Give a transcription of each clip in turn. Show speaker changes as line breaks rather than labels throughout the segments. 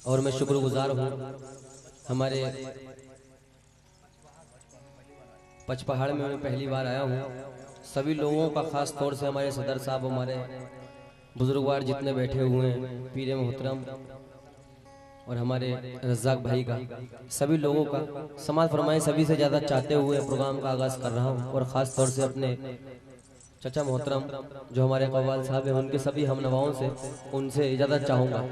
और मैं शुक्रगुजार हूँ हमारे पचपहाड़ में मैं पहली बार आया हूँ। सभी लोगों का खास तौर से हमारे सदर साहब, हमारे बुजुर्गवार जितने बैठे हुए हैं, पीरे मोहतरम और हमारे रज़ाक भाई का, सभी लोगों का समाज फरमाए सभी से ज़्यादा चाहते हुए प्रोग्राम का आगाज़ कर रहा हूँ। और ख़ास तौर से अपने चचा मोहतरम जो हमारे कव्वाल साहब हैं, उनके सभी हम नवाओं से उनसे इजाज़त चाहूँगा।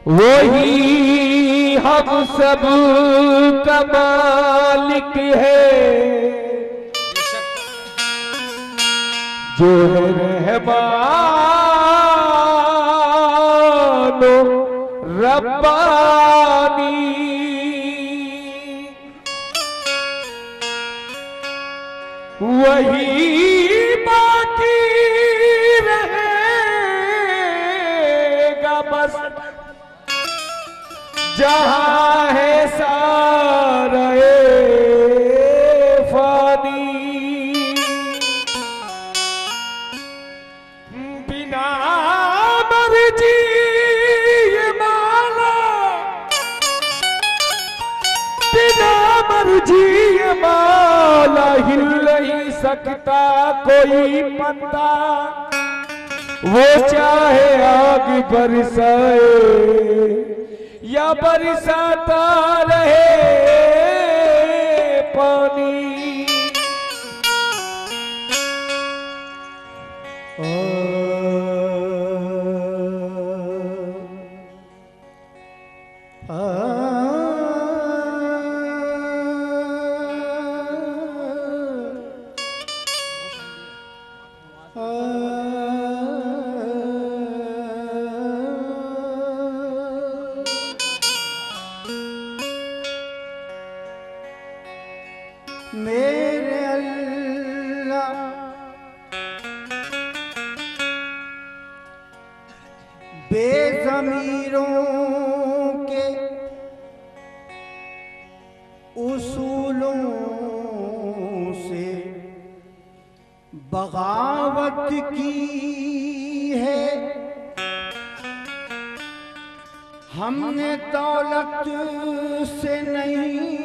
वही हम सब का मालिक है, जो है रहमानो रब्बानी। वही बाकी रहेगा बस जहां है सारा फानी। बिना मर्जी ये माला, बिना मर्जी ये माला हिल नहीं सकता कोई पत्ता। वो चाहे आग बरसाए या बरसाता रहे पानी। मेरे अल्लाह बेज़मीरों के उसूलों से बगावत की है। हमने दौलत से नहीं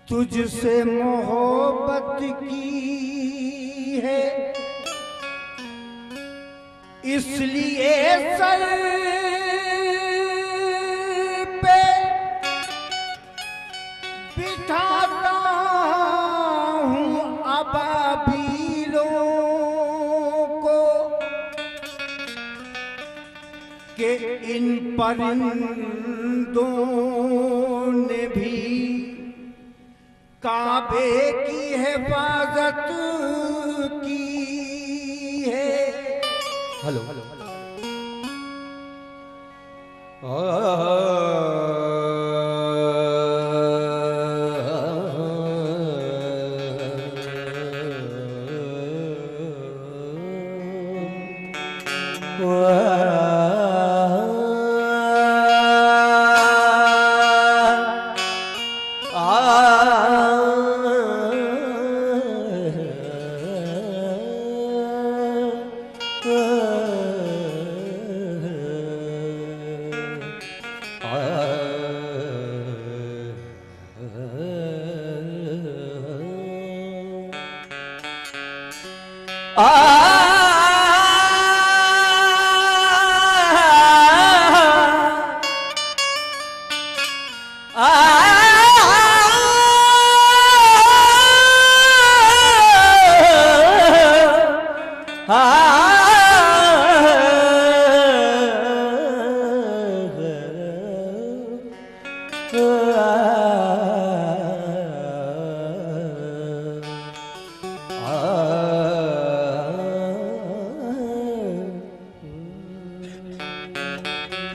तुझसे मोहब्बत की है। इसलिए सर पे बिठाता हूँ अबाबीलों को कि इन परिंदों ने भी काबे की हिफाजत की है।
हेलो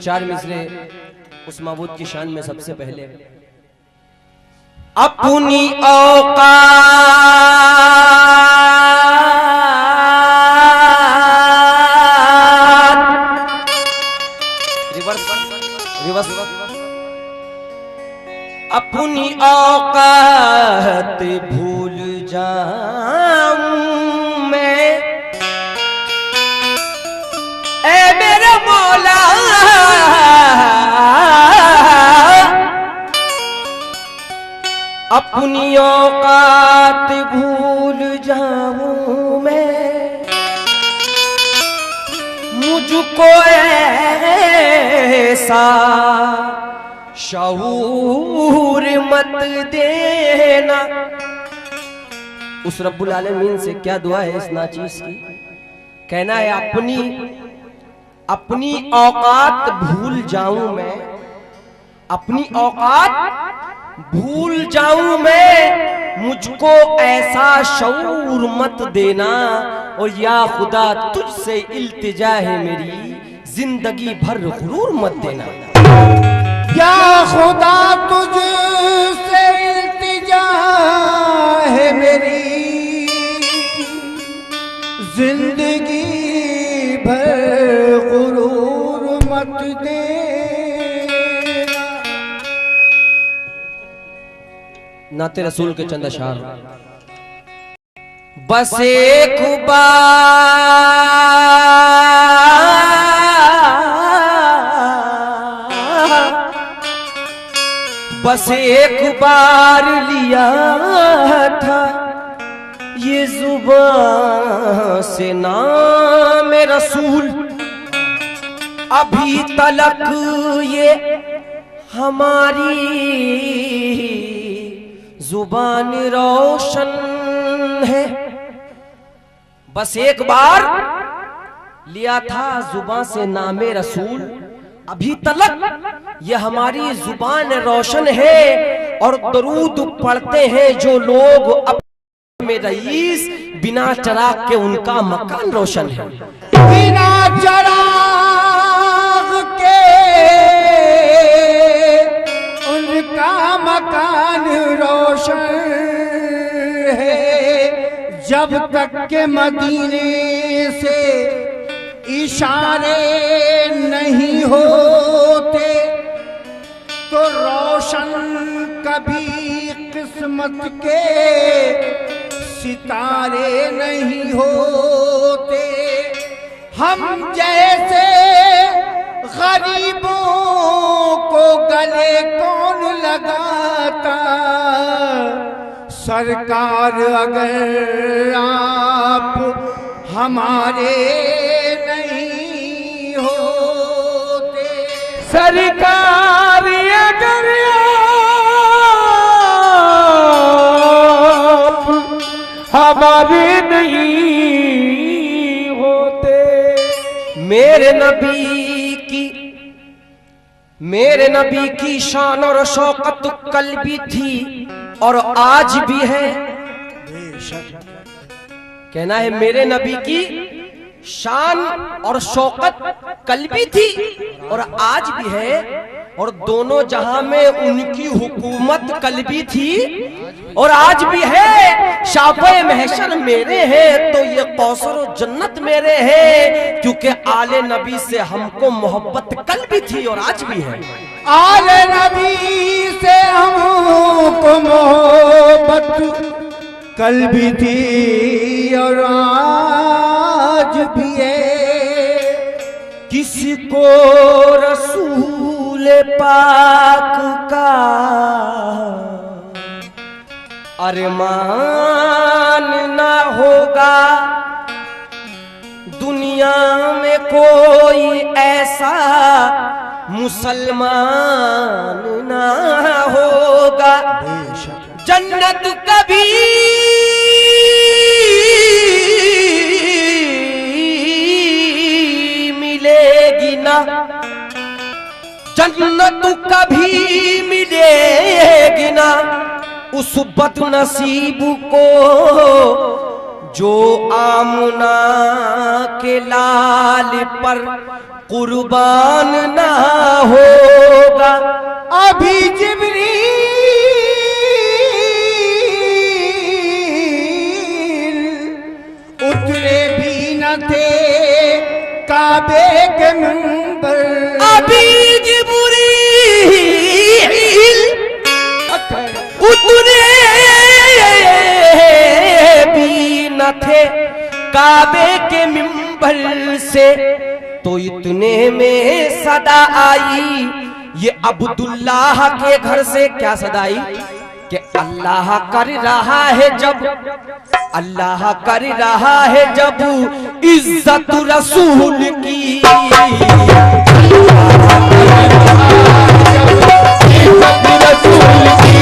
चार मिसरे उस माबूद की शान में सबसे पहले अपनी औकात रिवर्स अपनी औकात भूल जाऊं मैं ए मेरे मौला अपनी औकात भूल जाऊं मैं मुझको ऐसा शऊर मत देना। उस रब्बुल आलमीन से क्या दुआ है इस नाचीज की, कहना है अपनी औकात भूल जाऊं मैं, अपनी औकात भूल जाऊं मैं, मुझको ऐसा शऊर मत देना। और या खुदा तुझसे इल्तिजा है मेरी, जिंदगी भर गुरूर मत देना।
या खुदा तुझसे इल्तिजा है मेरी, जिंदगी भर गुरूर मत देना।
नाते रसूल के चंद अशार। बस एक बार लिया था ये जुबान से नाम रसूल, अभी तलक ये हमारी जुबान रोशन है। बस एक बार लिया था जुबान से नामे रसूल, अभी तलक ये हमारी जुबान रोशन है। और दरूद पढ़ते हैं जो लोग अपने रईस, बिना चराग के उनका मकान रोशन है।
बिना चराग के उनका मकान रोशन है। जब तक के मदीने से इशारे नहीं होते तो रोशन कभी किस्मत के सितारे नहीं होते। हम जैसे गरीबों को गले कौन लगाता, सरकार अगर आप हमारे नहीं होते, सरकार अगर आप हमारे नहीं होते।
मेरे नबी की शान और शौकत कल भी थी और आज भी है। कहना है मेरे नबी की शान और शौकत कल भी थी और आज भी है, और दोनों जहां में उनकी हुकूमत कल भी थी और आज भी है। शाफ़े महशर मेरे हैं तो ये कौसर और जन्नत मेरे हैं, क्योंकि आले नबी से हमको मोहब्बत कल भी थी और आज भी है।
आले नबी से हमको मोहब्बत कल भी थी और आज भी है।
किसको रसूल पाक का अरमान ना होगा, दुनिया में कोई ऐसा मुसलमान ना होगा। जन्नत कभी मिलेगी ना, जन्नत कभी मिलेगी ना उस बदनसीब को जो आमना के लाल पर कुर्बान ना होगा।
अभी जिब्रील उतरे भी न थे काबे के मिंबर।
अभी जिब्रील उतरे भी न थे काबे के मिंबर से, तो इतने में सदा आई ये अब्दुल्लाह के घर से। क्या सदा आई? कि अल्लाह कर रहा है जब, अल्लाह कर रहा है जब इज्जत रसूल की। इज्जत रसूल की,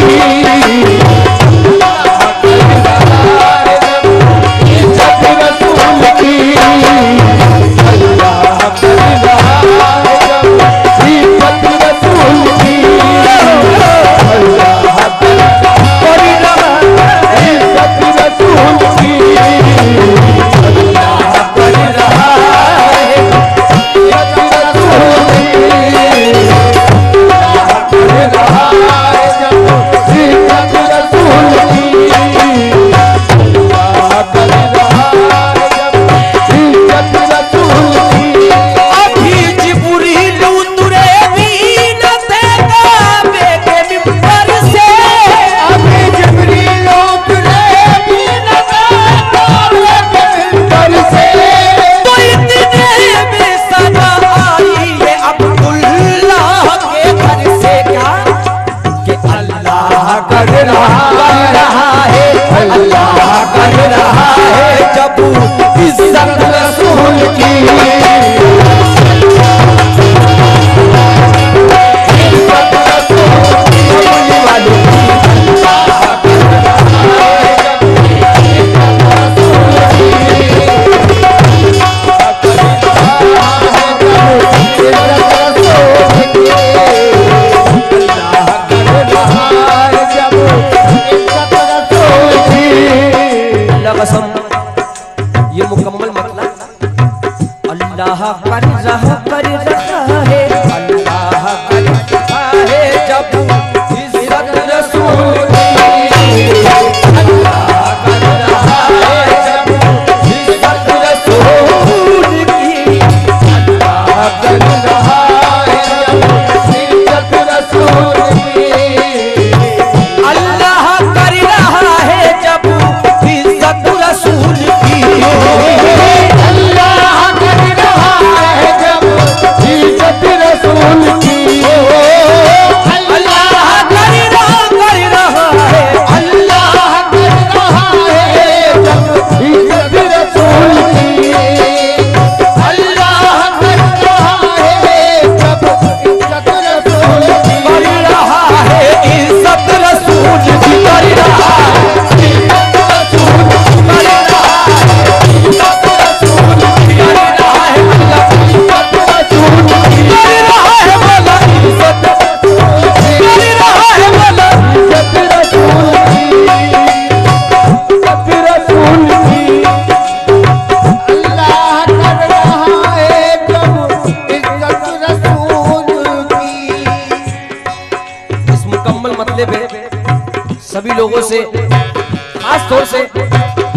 सभी लोगों से खास तौर से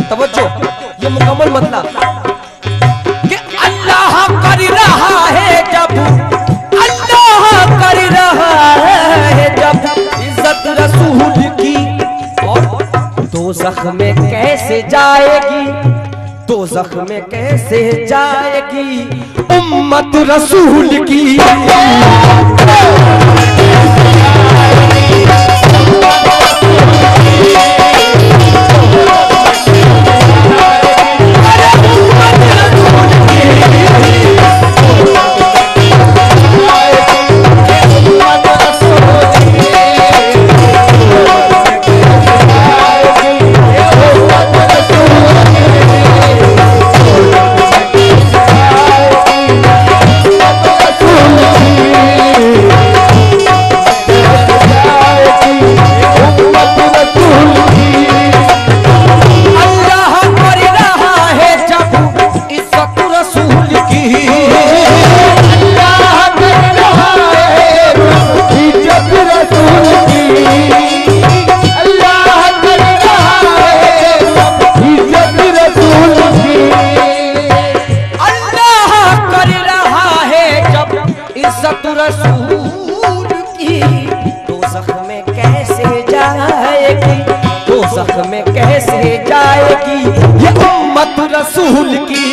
तवज्जो, ये मुकम्मल मतलब कि अल्लाह कर रहा है जब, अल्लाह कर रहा है जब इज्जत रसूल की, और दोज़ख में कैसे जाएगी, दोज़ख में कैसे जाएगी उम्मत रसूल की। इज्जत रसूल की दोज़ख में कैसे जाएगी, दोज़ख में कैसे जाएगी ये उम्मत रसूल की।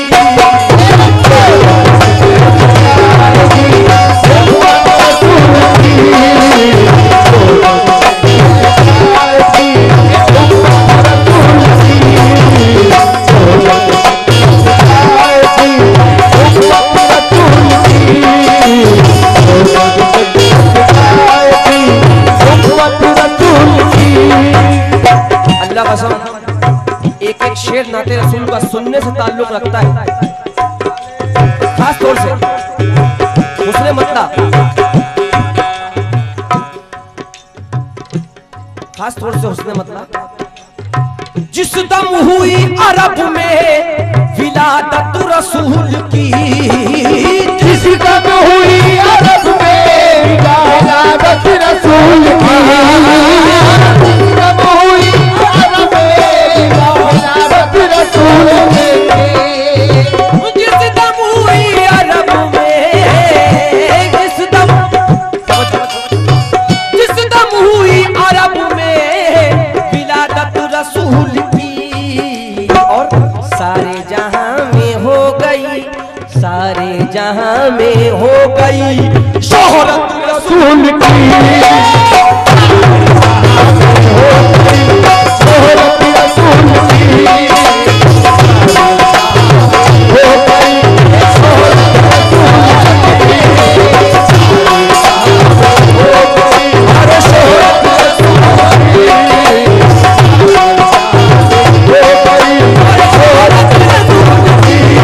एक एक शेर नाते रसूल का सुनने से ताल्लुक रखता है, खास तौर से हुस्ने मतला, खास तौर से हुस्ने मतला। जिस दम हुई अरब में विलादत रसूल की,
जिस दम हुई अरब में विलादत रसूल की,
सारे जहां में हो गई शोहरत रसूल की। शोहरत रसूल की हो गई, अरे शोहरत रसूल की हो गई, शोहरत रसूल की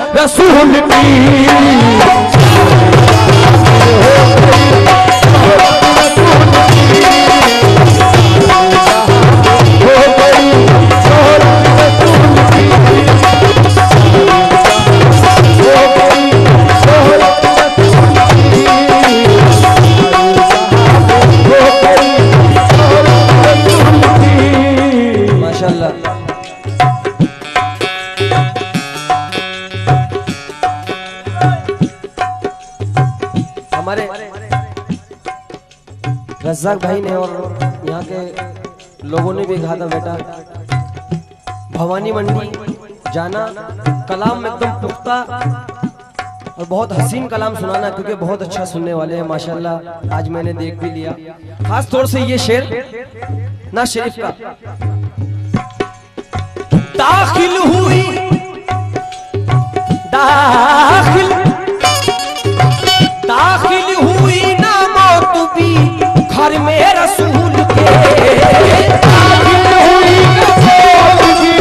रसूल माशाल्लाह। हमारे रज़ाक भाई ने और यहाँ के लोगों ने भी कहा था बेटा भवानी मंडी जाना, कलाम एकदम पुख्ता और बहुत हसीन कलाम सुनाना, क्योंकि बहुत अच्छा सुनने वाले हैं माशाल्लाह। आज मैंने देख भी लिया, खास तौर से ये शेर ना शरीफ का। दाखिल हुई दाखिल हुई ना मौत भी घर में रसूल के, दाखिल हुई ना मौत भी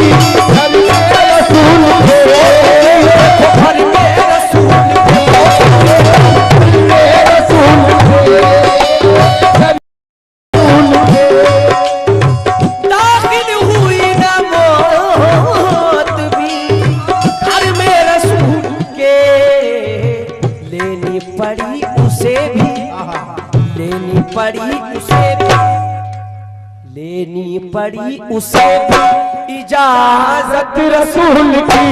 घर में रसूल के, घर में रसूल के, घर में रसूल के, दाखिल हुई ना मौत भी घर में रसूल के, लेनी पड़ी उसे भी, लेनी पड़ी उसे भी, लेनी पड़ी उसे भी इजाजत रसूल की।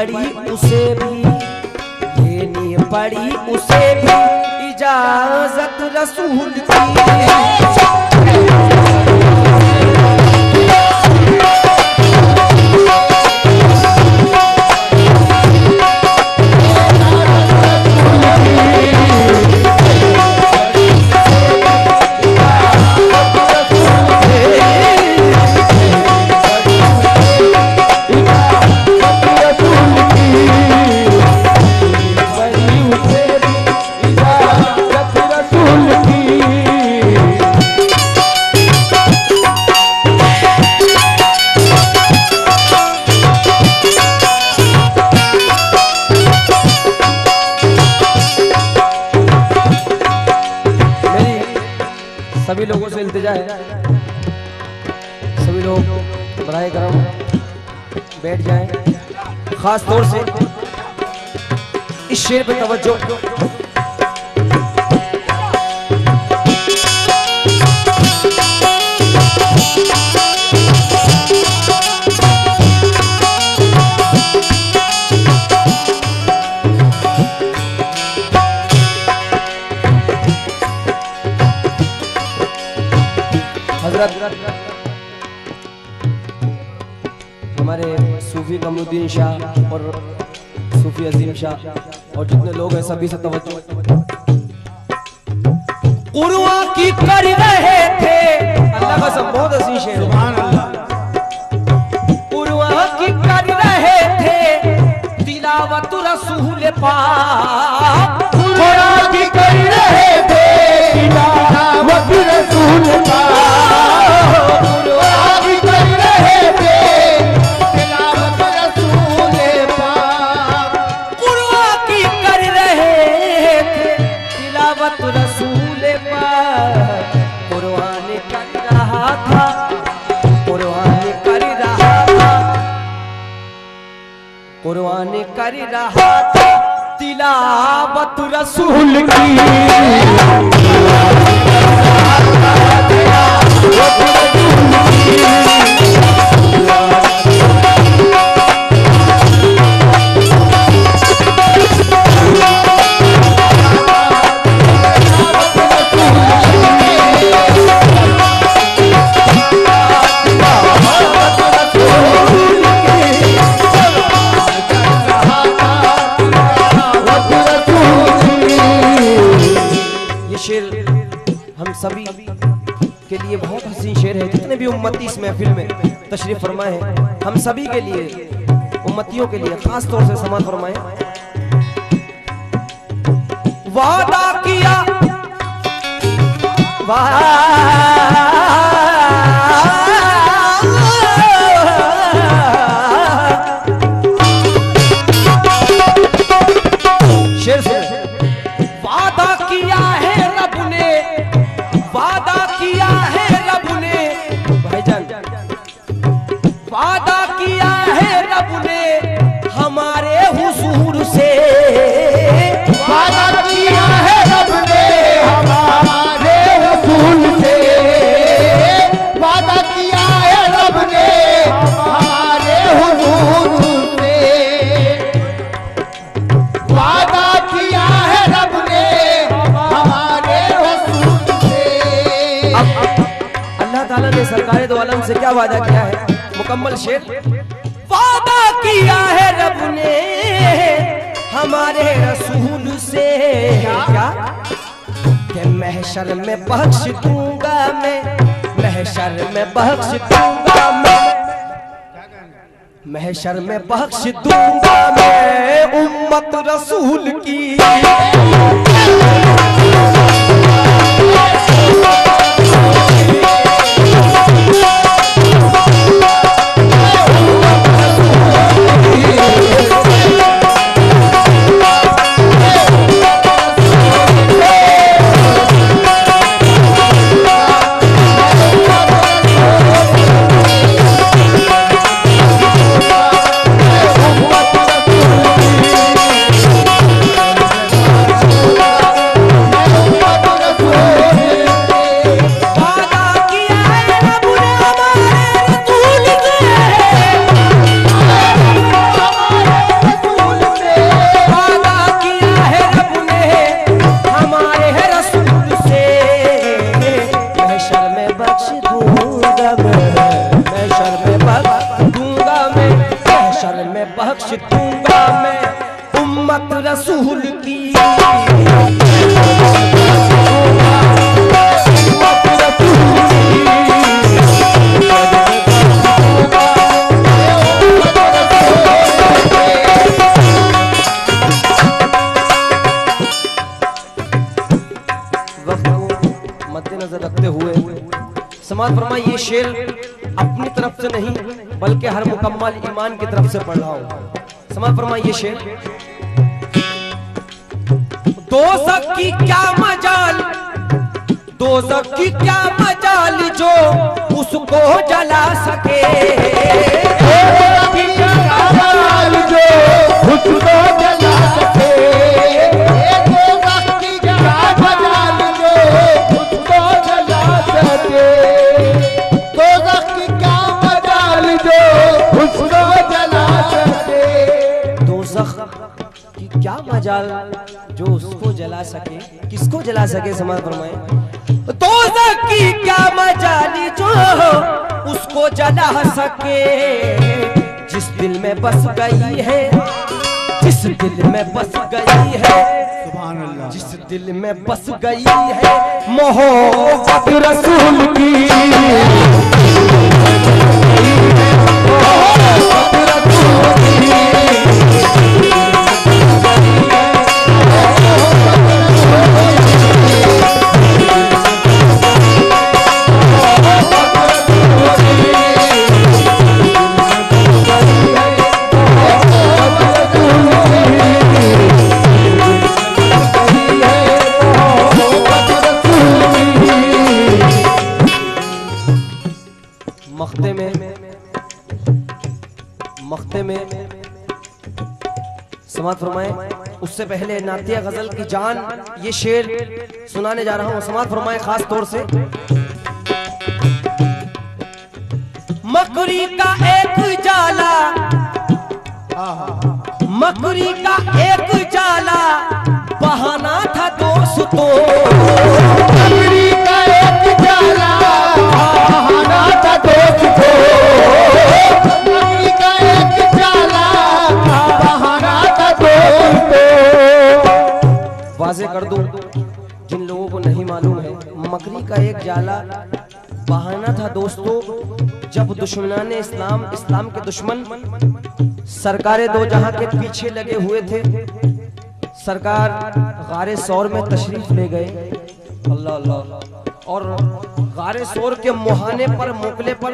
पड़ी उसे भी, लेनी पड़ी उसे भी इजाजत रसूल की। सभी लोगों से इल्तिजा है, सभी लोग बराए करम बैठ जाएं। खास तौर से इस शेर पे तवज्जो। हमारे सूफी कमरुद्दीन शाह और सूफी अजीम शाह और जितने लोग हैं सभी से तवज्जो। उर्वा की कर रहे थे, अल्लाह का सब बहुत हसीन शेर, सुभान अल्लाह। उर्वा की कर रहे थे तिलावत रसूल पाक,
उर्वा की कर रहे थे तिलावत रसूल पाक,
कुर्बान कर रहा था तिलावत रसूल की। हम सभी के लिए बहुत हसीन शेर है। जितने भी उम्मती इस महफिल में तशरीफ फरमाए हैं, हम सभी के लिए, उम्मतियों के लिए खास तौर से समाअत फरमाए। वादा किया शेर से, वादा किया है रब ने, वादा किया है रब ने, भाईजान वादा किया है रब ने हमारे हुजूर से,
वादा किया है रब ने हमारे हुजूर से, वादा किया है रब ने हमारे हुजूर से, वादा किया है रब ने हमारे हुजूर से।
अल्लाह ताला ने सरकारे दो आलम से क्या वादा किया है? मुकम्मल शेर, वादा किया है रब ने हमारे रसूल से, क्या कि महशर में बख्श दूंगा मैं, महशर में बख्श दूंगा मैं, महशर में बख्श दूंगा मैं उम्मत रसूल की। बख्श दूंगा मैं उम्मत रसूल की। वक्त को मद्देनजर रखते हुए समाज फरमाए ये शेर अपनी तरफ से नहीं बल्कि हर मुकम्मल ईमान की तरफ से पढ़ रहा हूं। समाज फरमाए ये शेर, दोज़ख की क्या मजाल, दोज़ख की क्या मजाल जो उसको जला सके,
दोज़ख की क्या मजाल जो उसको जला सके, दोज़ख की क्या मजाल जो उसको जला सके, दोज़ख की क्या मजाल जो उसको जला सके।
दोज़ख की क्या मजाल जो उसको जला सके, किसको जला सके? समाज फरमाए दोज़ख की क्या मजाल जो उसको जला सके, जिस दिल में बस गई है, जिस दिल में बस गई है,
सुभान अल्लाह,
जिस दिल में बस गई है मोहब्बत
रसूल की, मख्ते में समात फरमाए। उससे पहले नातिया गजल की जान ये शेर सुनाने जा रहा हूं। समात फरमाए खास तौर से मकरी का एक जाला, मकरी का एक जाला बहाना था दोस्तों, मकरी का एक जाला बहाना था दोस्तों, मकरी का एक जाला बहाना था दोस्तों।
वाज़े कर दूं जिन लोगों को नहीं मालूम है, मकरी का एक जाला बहाना था दोस्तों जब दुश्मनाने इस्लाम, इस्लाम के दुश्मन सरकारे दो जहां के पीछे लगे हुए थे। सरकार गारे सौर में तशरीफ ले गए, अल्लाह अल्लाह, और गारे सौर के मुहाने पर मोकले पर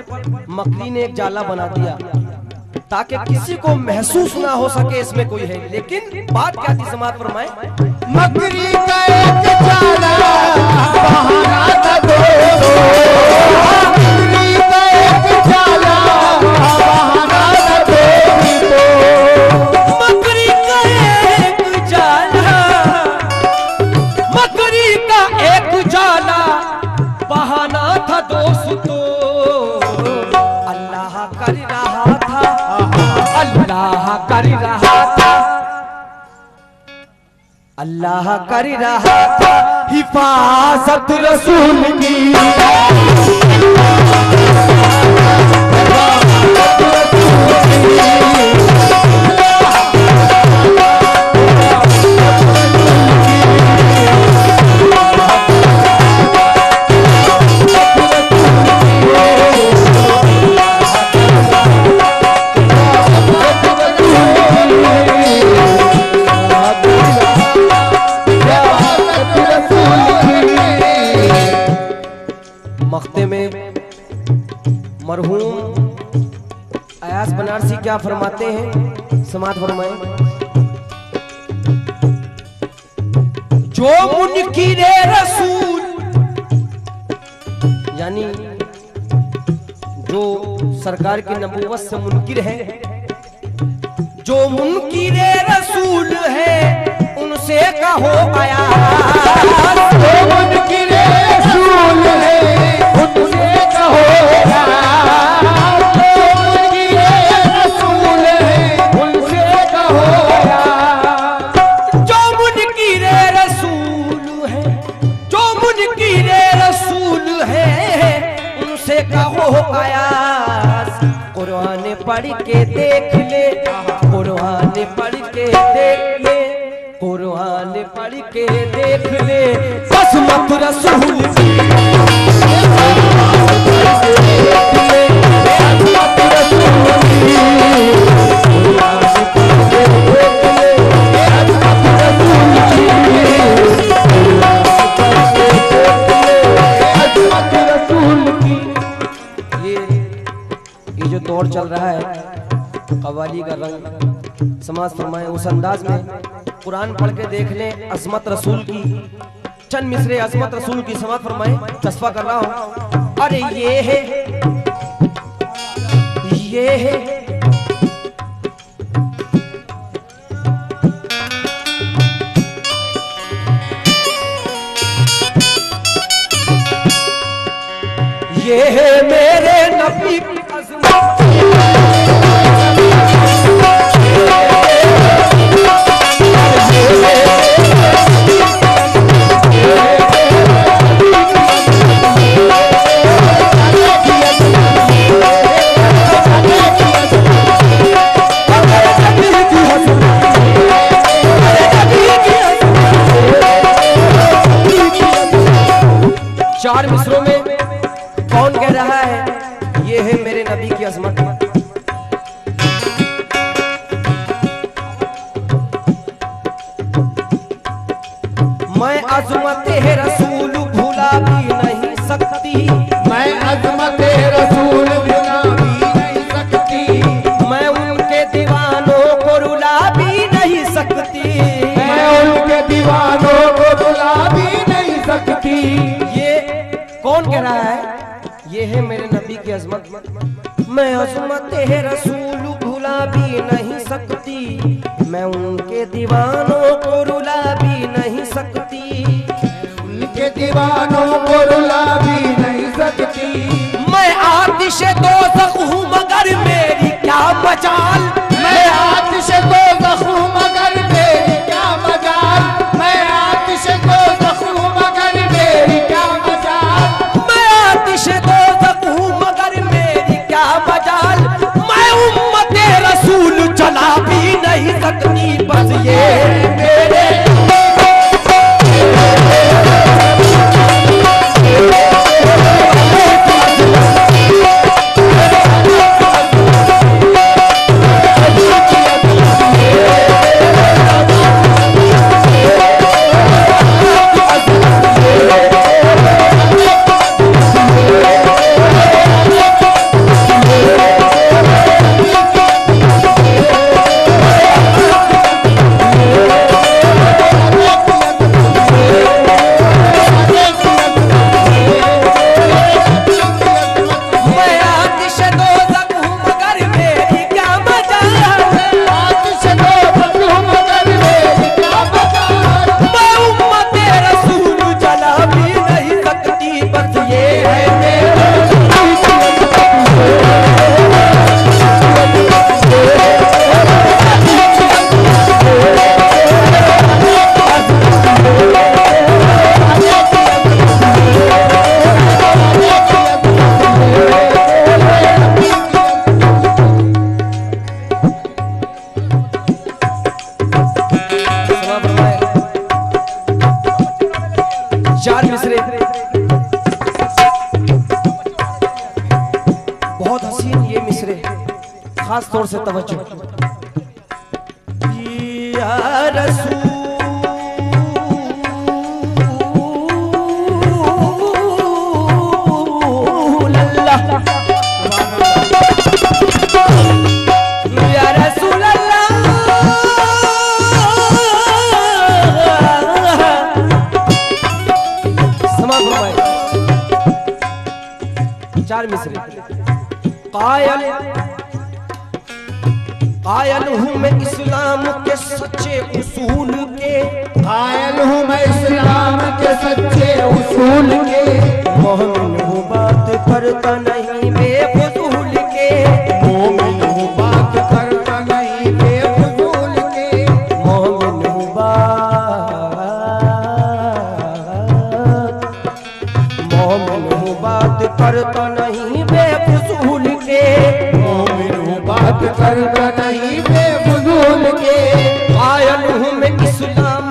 मकरी ने एक जाला बना दिया ताकि किसी को महसूस ना हो सके इसमें कोई है। लेकिन बात क्या थी समात फरमाए,
मकरी का एक जाला बहाना था दोस्तों, मकरी का एक जाला बहाना था दोस्तों,
मकरी का एक जाला, मकरी का एक जाला बहाना था दोस्तों। अल्लाह कर रहा था, अल्लाह कर रहा था, अल्लाह कर रहा था हिफाजत रसूल की। मख्ते में मरहूम अयास बनारसी क्या फरमाते हैं, समात फरमाए, जो मुनकिरे रसूल, यानी जो सरकार की नबूवत से मुनकिर है, जो मुनकिरे रसूल है उनसे कहो अयास,
जो मुनकिरे रसूल है उनसे कहो यार, जो मुनकिरे रसूल है उनसे कहो यार,
जो मुनकिरे रसूल है, जो मुनकिरे रसूल है उनसे कहो अयास। कुरान पढ़ के देख ले, कुरान
कुरान पढ़ के देख ले अजमत रसूल की। ये जो दौर चल रहा है कव्वाली का रंग समाज फरमाए उस अंदाज में कुरान पढ़ के देख लें अजमत रसूल की। चंद मिसरे अजमत रसूल की समाज फरमाए, तस्फा कर रहा हूं। अरे ये है ये है मेरे नबी की अज़मत। चार मिसरों में कौन कह रहा है ये है मेरे नबी की अज़मत। मैं अज़मत रसूल भुला भी नहीं सकती,
मैं अज़मत रसूल भुला भी नहीं सकती,
मैं उनके दीवानों को रुला भी नहीं सकती,
मैं उनके दीवानों को रुला भी नहीं सकती।
ये कौन कह रहा है ये है मेरे नबी की अज़मत। मैं अज़मत रसूल भुला भी नहीं सकती, मैं उनके दीवानों को रुला भी नहीं सकती,
उनके दीवानों को रुला भी नहीं सकती।
मैं आतिश दोज़ख हूँ मगर मेरी क्या मजाल,
मैं आतिश दोज़ख हूँ मगर मेरी क्या मजाल, मैं आतिश दोज़ख हूँ मगर मेरी क्या मजाल,
मैं आतिश दोज़ख हूँ मगर मेरी क्या मजाल, मैं उम्मत रसूल जला भी नहीं सकती। बस ये मेरे चार मिसरे बहुत हसीन ये मिसरे, खास तौर से तवज्जो। या रसूल अल्लाह, या रसूल अल्लाह, चार मिसरे। कायल हूँ मैं इस्लाम के सच्चे उसूल के,
कायल हूँ मैं इस्लाम के सच्चे उसूल के,
मोमिन हूँ बात करता नहीं बेफजूल के,
मोमिन हूँ बात करता नहीं बेफजूल के,
मोमिन हूँ बात करता नहीं बेफजूल के,
मोमिन हूँ बात करता नहीं बेफजूल के,
कायल हूँ मैं इस्लाम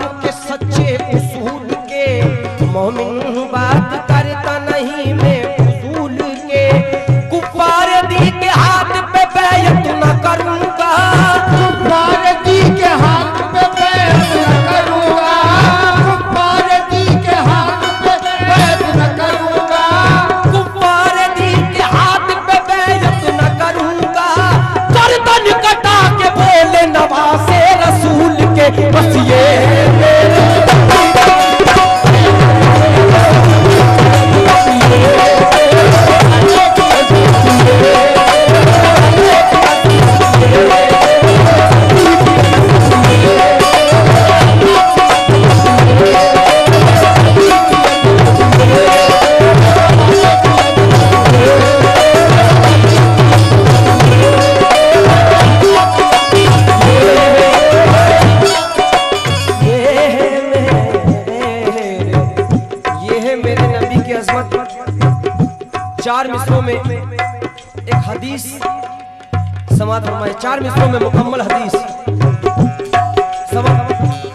समाज फरमाए 4 मिसरों में मुकम्मल हदीस।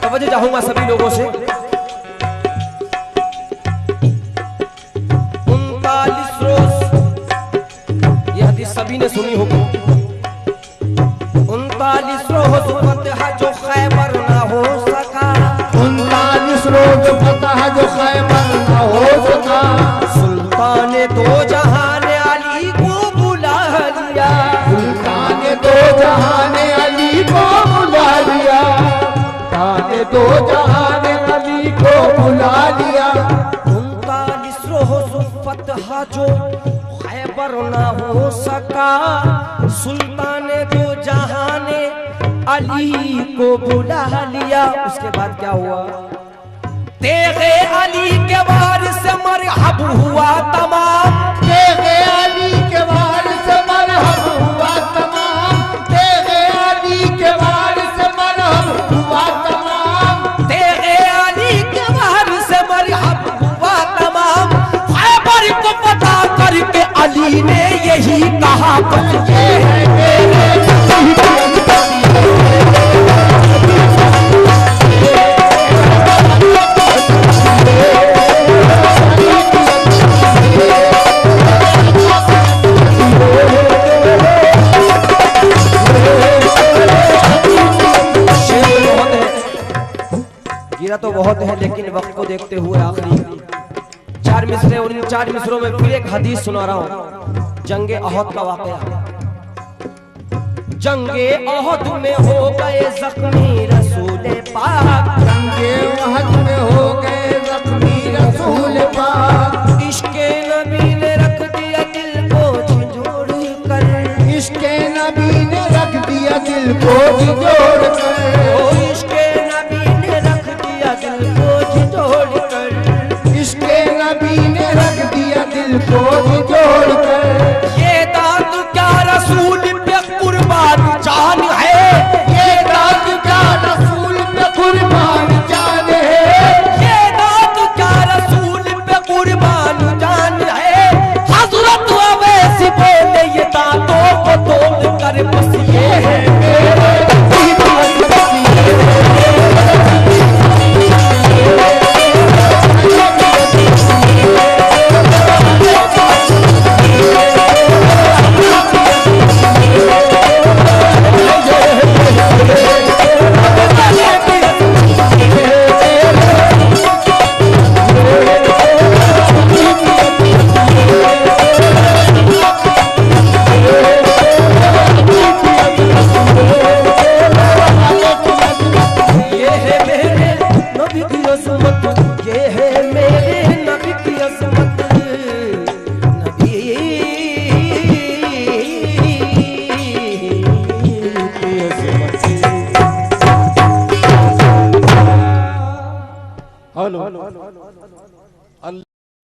तवज्जो चाहूंगा सभी लोगों से। 39 रोज, ये हदीस सभी ने सुनी होगी। 39 रोज फतह जो खैबर ना हो सका,
39 रोज फतह जो खैबर ना हो सका,
सुल्तान दो जहान अली को बुला लिया,
सुल्तान दो जहान अली को बुला लिया, सुल्तान दो जहान अली को बुला लिया।
39 रोज फतह जो खैबर ना हो सका, सुल्तान दो जहान अली को बुला लिया। उसके बाद क्या हुआ? तेगे अली के वारिस मरहब हुआ तमाम,
तेगे अली के वारिस मरहब हुआ तमाम, तेगे अली के वारिस मरहब हुआ तमाम,
तेगे अली के वारिस मरहब हुआ तमाम। खैबर को पता करके अली ने यही कहा,
ये है मेरे
गिरा तो बहुत है, लेकिन वक्त को देखते हुए आखिरी 4 मिसरे और इन 4 मिसरों में फिर एक हदीस सुना रहा हूं। जंगे अहद का वाकया। जंगे अहद में हो गए जख्मी